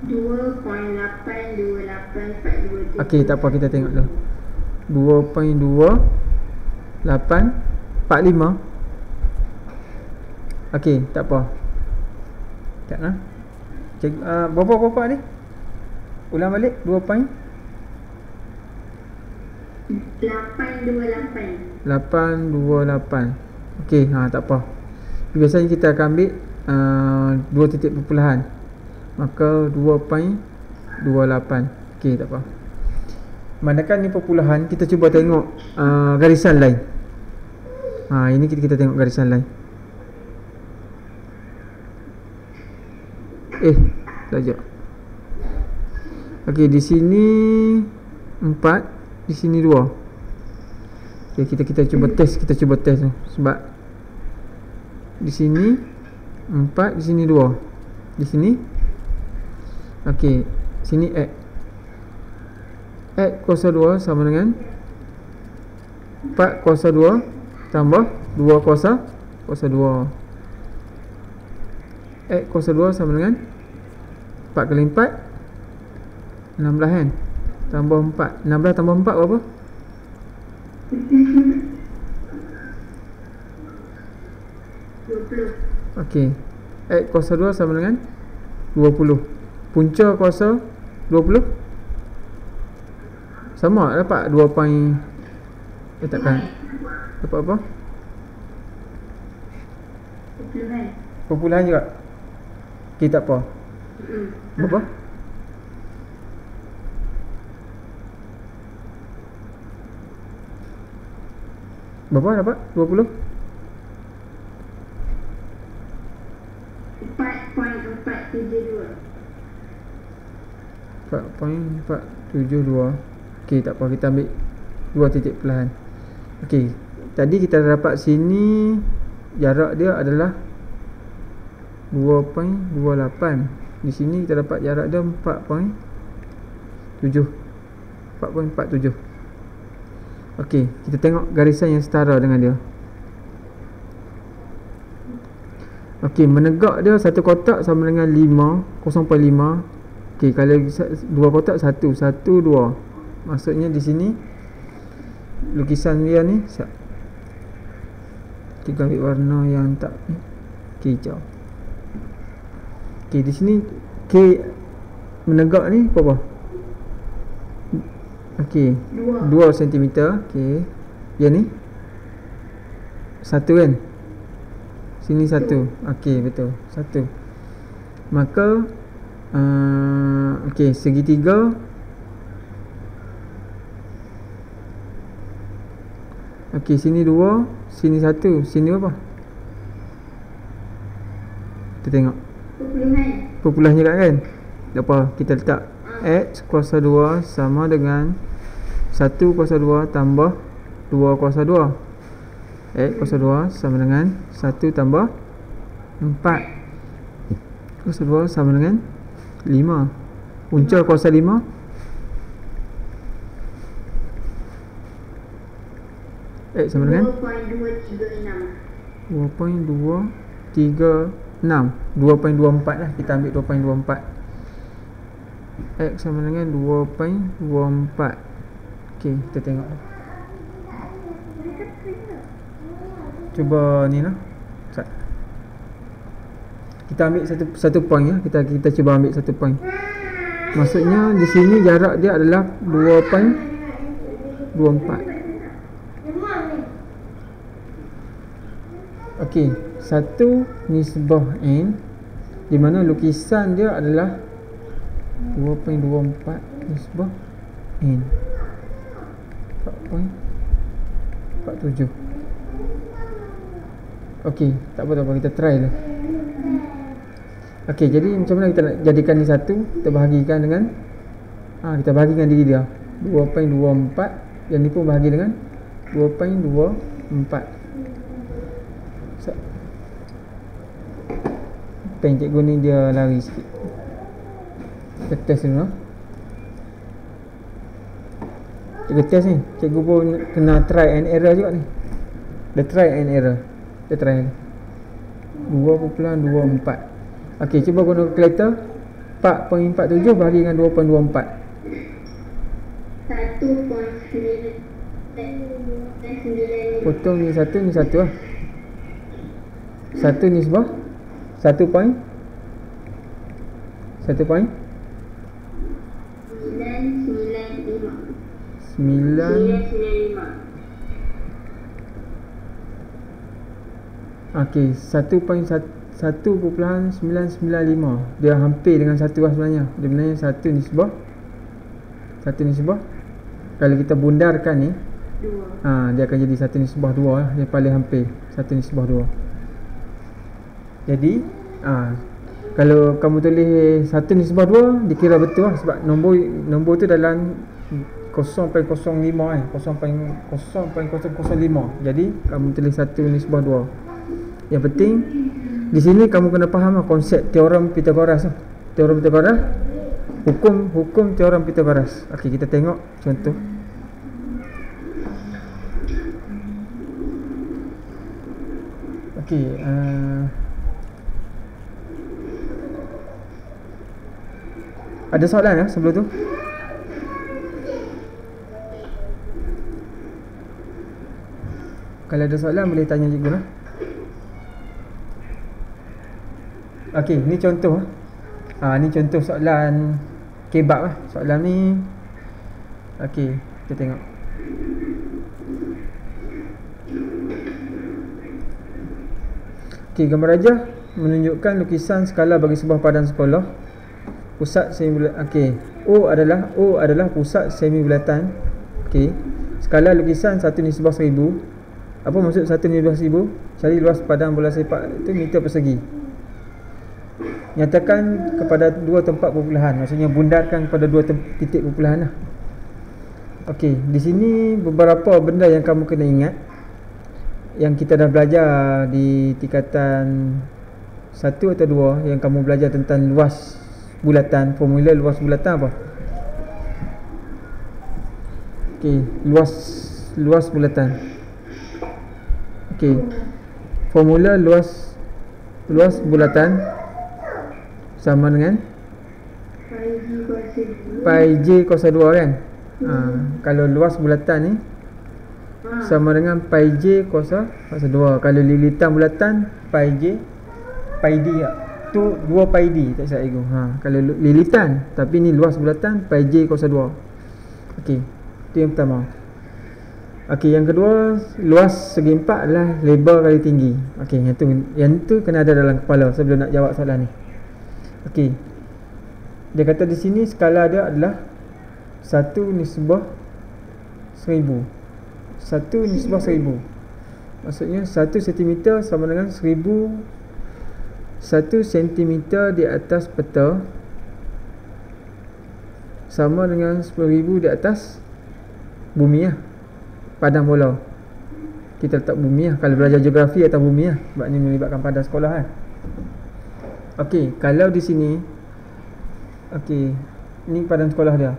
2.82842. Okey, tak apa, kita tengok dulu. 2.2845. Okey, tak apa. Sekejap lah. Berapa ni? Ulang balik. 828. Okey, tak apa. Biasanya kita akan ambil 2 titik perpulahan. Maka 2.28. Okey, tak apa. Manakala ni perpulahan, kita cuba tengok garisan lain. Ini kita tengok garisan lain. Sekejap. Okey, di sini 4, di sini 2. Okey, kita cuba test tu. Sebab di sini 4, di sini 2. Di sini okey, sini X. X kuasa 2 sama dengan 4 kuasa 2 tambah 2 kuasa 2. X kuasa 2 sama dengan 4 kali 4 16 kan? Tambah 4. 16 tambah 4 berapa? 20. Okey. X kuasa 2 sama dengan 20. Punca kuasa 20 sama, dapat 2 point. Letakkan. Dapat apa? Perpulahan juga. Okey, tak apa. Berapa? Berapa dapat? 20? 4.472. 4.472. Okey, tak apa, kita ambil 2 titik perlahan. Okey, tadi kita dapat sini jarak dia adalah 2.28. Di sini kita dapat jarak dia 4.7. 4.47. Okey, kita tengok garisan yang setara dengan dia. Okey, menegak dia satu kotak sama dengan 5, 0.5. Okey, kalau dua kotak 1, 1, 2. Maksudnya di sini lukisan dia ni kita ambil warna yang tak ni, hijau. Okey, di sini K menegak ni berapa? Okey, 2 cm. Okey. Yang ni 1 kan? Sini 1. Okey, betul. 1. Maka okey, segitiga. Okey, sini 2, sini 1. Sini apa? Kita tengok. Perpuluhannya kan? Tak apa, kita letak X kuasa 2 sama dengan 1 kuasa 2 tambah 2 kuasa 2. X kuasa 2 sama dengan 1 tambah 4 kuasa 2 sama dengan 5. Unsur kuasa 5 X sama dengan 2.236. 2.24 lah, kita ambil 2.24. X sama dengan 2.24. Okey, kita tengok. Cuba ni lah. Kita ambil satu point ya. Kita cuba ambil satu point. Maksudnya di sini jarak dia adalah 2.24. Okey, satu nisbah n, di mana lukisan dia adalah 2.24 nisbah n 4.47. Okey, tak apa, kita try lah. Okey, jadi macam mana kita nak jadikan ni satu? Kita bahagikan dengan kita bahagikan diri dia 2.24. Yang ni pun bahagi dengan 2.24. Pen cikgu ni dia lari sikit. Kita test dulu. Cikgu test ni. Cikgu pun kena try and error juga ni. Dia try and error. Kita try 2.24. Okey, cuba guna kalkulator. 4.47 bahagi dengan 2.24. 1.9. Potong ni satu lah. Satu nisbah 1 point 995. Okey, 1.995. Dia hampir dengan 1 lah sebenarnya. Dia sebenarnya 1 nisbah. Kalau kita bundarkan ni 2. Dia akan jadi 1 nisbah 2 lah. Dia paling hampir 1 nisbah 2. Jadi kalau kamu tulis 1 nisbah 2, dikira betul lah. Sebab nombor tu dalam 0.05 0.005. Jadi kamu tulis 1 nisbah 2. Yang penting di sini kamu kena faham lah konsep teorem Pythagoras lah. Teorem Pythagoras, hukum teorem Pythagoras. Okey, kita tengok contoh. Okey, ada soalan ya sebelum tu? Kalau ada soalan boleh tanya cikgu lah. Okey, ni contoh. Ni contoh soalan kebab lah. Soalan ni. Okey, kita tengok. Okey, gambar rajah menunjukkan lukisan skala bagi sebuah padan sekolah. Pusat semi bulatan. Okey, O adalah pusat semi bulatan. Okey, skala lukisan 1 nisbah 1000. Apa maksud 1/12,000? Cari luas padang bola sepak itu meter persegi. Nyatakan kepada dua tempat perpulahan, maksudnya bundarkan kepada dua titik perpulahan lah. Okey, di sini beberapa benda yang kamu kena ingat yang kita dah belajar di tingkatan 1 atau 2, yang kamu belajar tentang luas bulatan, formula luas bulatan apa? Okey, luas bulatan. Okey. Formula luas bulatan sama dengan pi j kuasa 2 kan? Kalau luas bulatan ni sama dengan pi j kuasa 2. Kalau lilitan bulatan pi d tu 2 pi d, tak silap ego. Kalau lilitan, tapi ni luas bulatan pi j kuasa 2. Okey, itu yang pertama. Okey, yang kedua, luas segi empat adalah lebar kali tinggi. Okey, yang tu kena ada dalam kepala sebelum nak jawab soalan ni. Okey. Dia kata di sini skala dia adalah 1/1000. 1/1000. Maksudnya 1 cm sama dengan 1000. 1 cm di atas peta sama dengan 10,000 di atas bumi lah. Padang bola. Kita letak bumi lah. Kalau belajar geografi atas bumi lah. Sebab ni melibatkan padang sekolah kan. Okey, kalau di sini, okey, ni padang sekolah dia.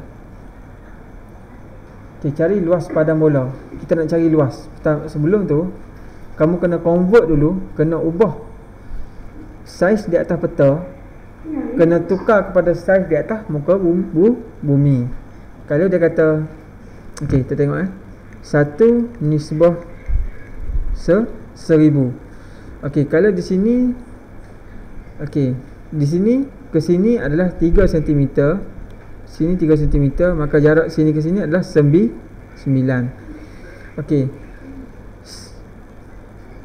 Okey, cari luas padang bola. Kita nak cari luas. Sebelum tu, kamu kena convert dulu, kena ubah saiz di atas peta, kena tukar kepada saiz di atas muka bumi. Kalau dia kata, okey, kita tengok 1/1000. Okey, kalau di sini, okey, di sini ke sini adalah 3 cm. Sini 3 cm, maka jarak sini ke sini adalah 9. Okey.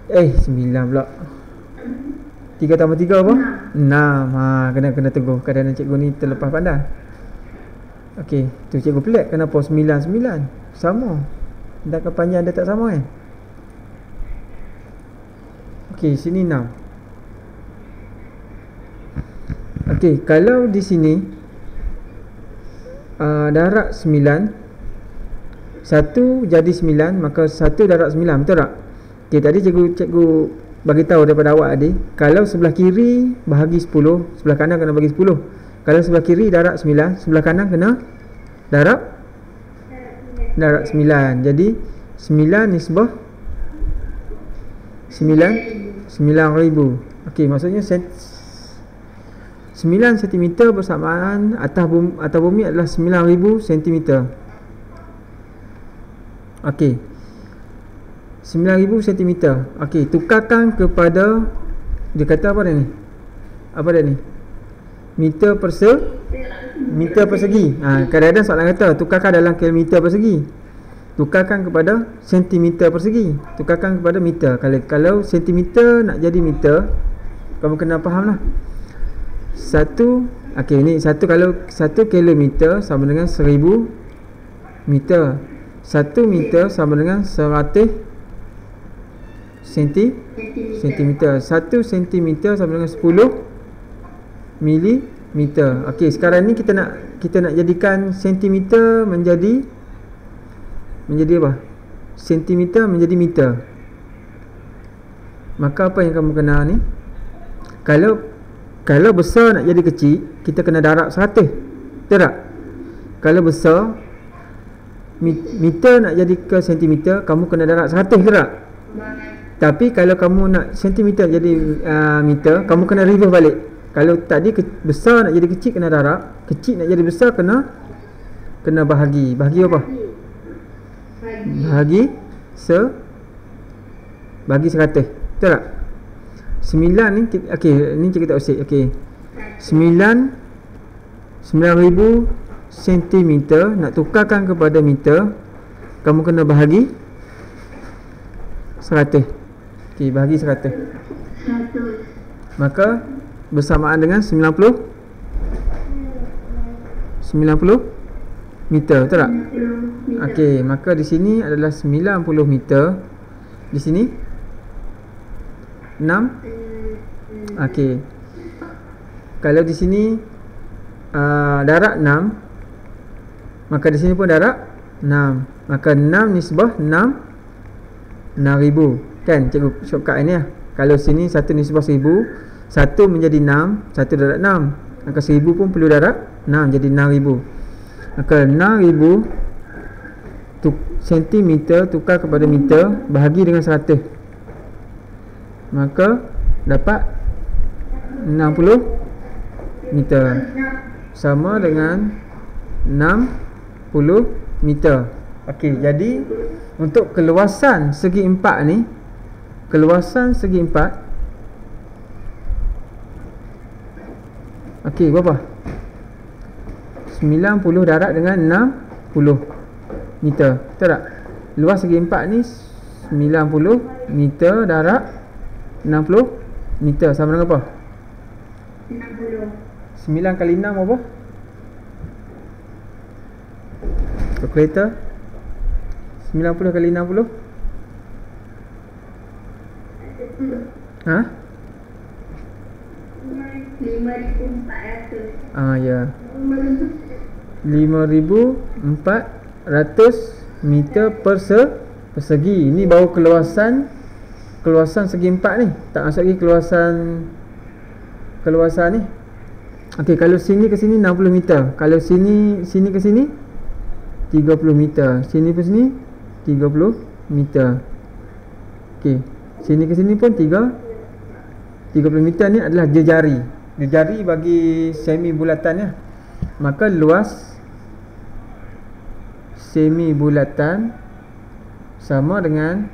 9 pula. 3 tambah 3 apa? 6. Kena tegur. Kadang-kadang cikgu ni terlepas pandang. Okey, tu cikgu pelik. Kenapa 9? Sama. Dan kepanjangan dia tak sama kan? Okey, sini 6. Okey, kalau di sini darab 9, 1 jadi 9, maka 1 darab 9, betul tak? Okey, tadi cikgu bagi tahu daripada awak tadi, kalau sebelah kiri bahagi 10, sebelah kanan kena bagi 10. Kalau sebelah kiri darab 9, sebelah kanan kena darab 9. Jadi 9/9,000. Okey, maksudnya 9 cm bersamaan atas bumi adalah 9,000 cm. Okey, 9,000 cm. Okey, tukarkan kepada, dia kata apa dia ni? Apa dia ni? Meter persegi. Kadang-kadang soalan kata tukarkan dalam kilometer persegi. Tukarkan kepada sentimeter persegi. Tukarkan kepada meter. Kalau sentimeter nak jadi meter, kamu kena faham lah. Okey, ni kalau 1 kilometer sama dengan 1000 meter. 1 meter sama dengan 100 sentimeter. 1 sentimeter sama dengan 10 milimeter. Okey, sekarang ni kita nak jadikan sentimeter menjadi apa? Sentimeter menjadi meter. Maka apa yang kamu kena ni? Kalau besar nak jadi kecil, kita kena darab 100. Betul tak? Kalau besar meter nak jadi ke sentimeter, kamu kena darab 100 ke tak? Tapi kalau kamu nak sentimeter jadi meter, kamu kena reverse balik. Kalau tadi besar nak jadi kecil kena darab, kecil nak jadi besar kena bahagi. Bahagi apa? Bahagi 100. Betul tak? 9 ni, okey, ni kita tak usik. Okey, 9,000 cm nak tukarkan kepada meter, kamu kena bahagi 100. Okey, bahagi 100. Maka bersamaan dengan 90 meter, betul tak? Okey, maka di sini adalah 90 meter. Di sini 6. Okey. Kalau di sini darab 6, maka di sini pun darab 6. Maka 6 nisbah 6,000. Kan cikgu shortcut ni lah. Kalau sini 1 nisbah 1000, 1 menjadi 6, 1 darab 6. Maka 1000 pun perlu darab 6, jadi 6000. Maka 6000 sentimeter tukar kepada meter bahagi dengan 100. Maka dapat 60 meter, sama dengan 60 meter. Okey, jadi untuk keluasan segi empat ni, keluasan segi empat, okey, berapa? 90 darab dengan 60 meter. Betul tak? Luas segi empat ni 90 meter darab 60 meter sama dengan apa? 60. 9 kali 6 berapa? Kalkulator. 90 kali 60. Ha? 5,400. Ya. 5,400 meter persegi. Ini baru keluasan segi empat ni. Tak masuk lagi keluasan ni. Okey, kalau sini ke sini 60 meter. Kalau sini ke sini 30 meter. Sini ke sini 30 meter. Okey, sini ke sini pun 30 meter ni adalah jejari. Jejari bagi semi bulatan ya. Maka luas semi bulatan sama dengan,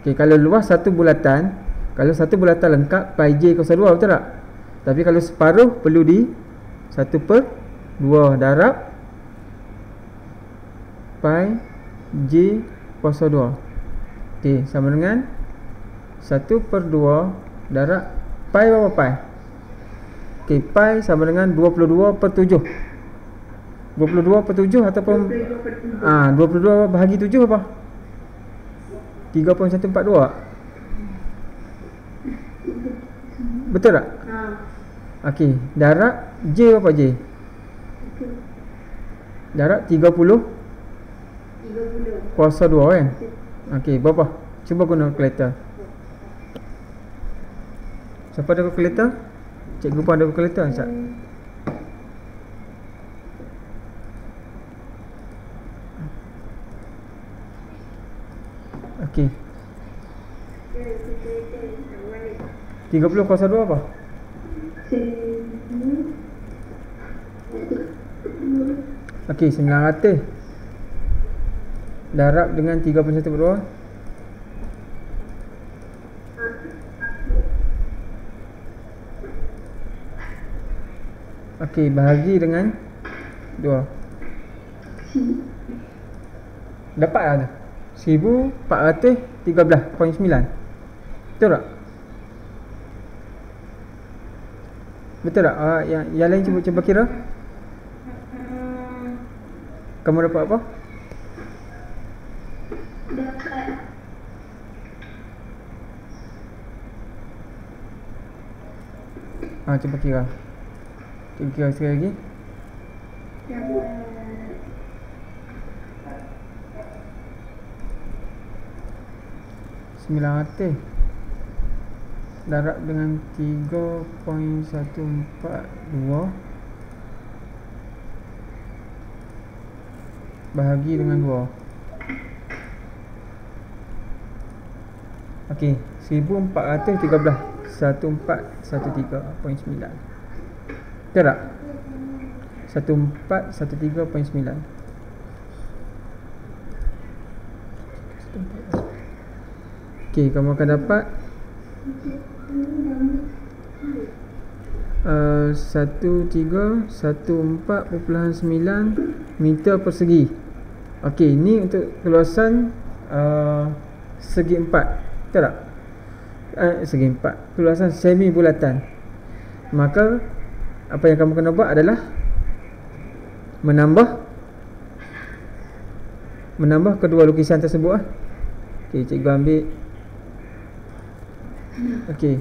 okey, kalau luas satu bulatan, kalau satu bulatan lengkap pi j kuasa 2, betul tak? Tapi kalau separuh perlu di 1/2 darab pi j kuasa 2. Okey, sama dengan 1/2 darab pi berapa pi? Okey, pi sama dengan 22/7. 22/7 ataupun 22 bahagi 7 apa? 3.142. Betul tak? Okey, darab j berapa j? Darab 30 kuasa 2 kan? Okey, berapa? Cuba guna kalkulator. Siapa ada kalkulator? Cikgu pun ada kalkulator, Ustaz. Okey. 30 kuasa 2 apa? Okey, 900 darab dengan 3.1/2. Okey, bahagi dengan 2. Dapat lah tu 1413.9. Betul tak? Betul tak? Yang lain cuba kira. Kamu dapat apa? Cuba kira. Cuba kira sekali lagi. $900 darab dengan 3.142 bahagi dengan 2. Okey, 1413 1413.9. Betul tak? 1413.9. Okey, kamu akan dapat 1314.9 meter persegi. Okey, ini untuk keluasan segi empat. Betul tak? Segi empat, keluasan semi bulatan. Maka apa yang kamu kena buat adalah menambah kedua lukisan tersebut. Okey, cikgu ambil Okey.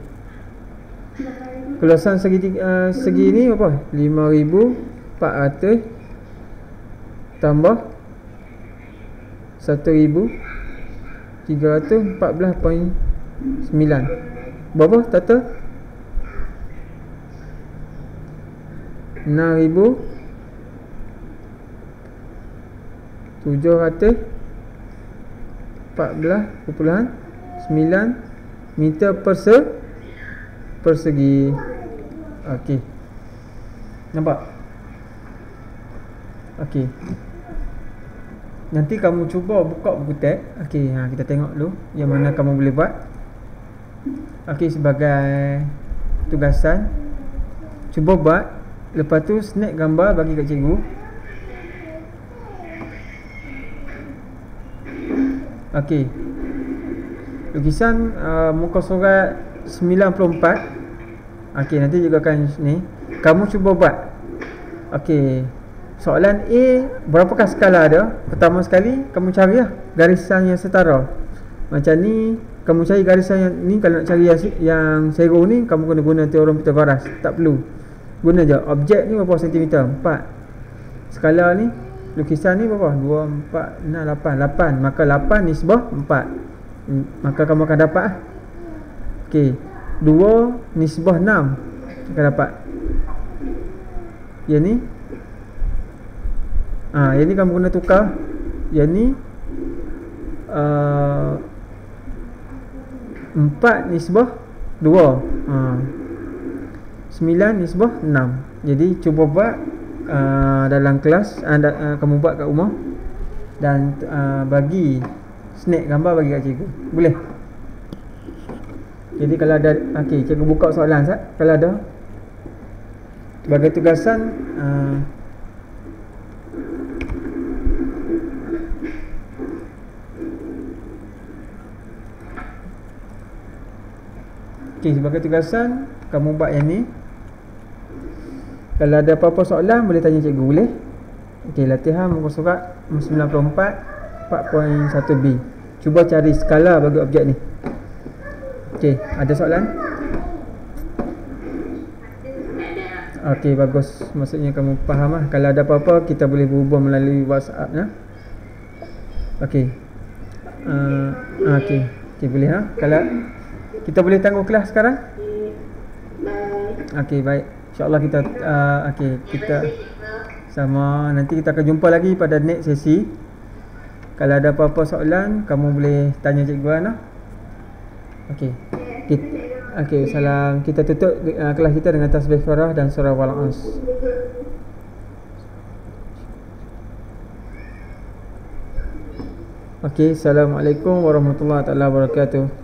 Keluasan segi ni apa? 5,400 tambah 1,314.9. Berapa total? 6,714.9 meter persegi. Okey. Nampak? Okey. Nanti kamu cuba buka buku teks. Okey, kita tengok dulu yang mana kamu boleh buat. Okey, sebagai tugasan, cuba buat. Lepas tu snap gambar bagi kat cikgu. Okey. Lukisan muka surat 94. Okey, nanti juga akan ni. Kamu cuba buat. Okey. Soalan A, berapakah skala dia? Pertama sekali kamu cari garisan yang setara. Macam ni, kamu cari garisan yang ni. Kalau nak cari yang zero ni, kamu kena guna teorem Pythagoras. Tak perlu. Guna je objek ni berapa sentimeter? 4. Skala ni, lukisan ni berapa? 2, 4, 6, 8. Maka 8 nisbah 4. Maka kamu akan dapat Okey, 2 nisbah 6 akan dapat. Yang ni yang ni kamu guna tukar. Yang ni 4 nisbah 2, 9 nisbah 6. Jadi cuba buat dalam kelas, kamu buat kat rumah. Dan bagi snap gambar bagi kat cikgu. Boleh? Jadi kalau ada, okey, cikgu buka soalan kalau ada. Sebagai tugasan, okey, sebagai tugasan kamu buat yang ni. Kalau ada apa-apa soalan boleh tanya cikgu, boleh? Okey, latihan muka surat 94 4.1b. Cuba cari skala bagi objek ni. Okey, ada soalan? Okey, bagus. Maksudnya kamu faham lah. Kalau ada apa-apa kita boleh berhubung melalui WhatsApp ya. Okey. Okey. Okey, boleh Kalau kita boleh tangguh kelas sekarang? Okey, baik. InsyaAllah kita okey, kita sama. Nanti kita akan jumpa lagi pada next sesi. Kalau ada apa-apa soalan, kamu boleh tanya cikgu Ana. Okey. Okey, salam. Kita tutup kelas kita dengan tasbih farah dan surah Wal-As. Okey, assalamualaikum warahmatullahi wabarakatuh.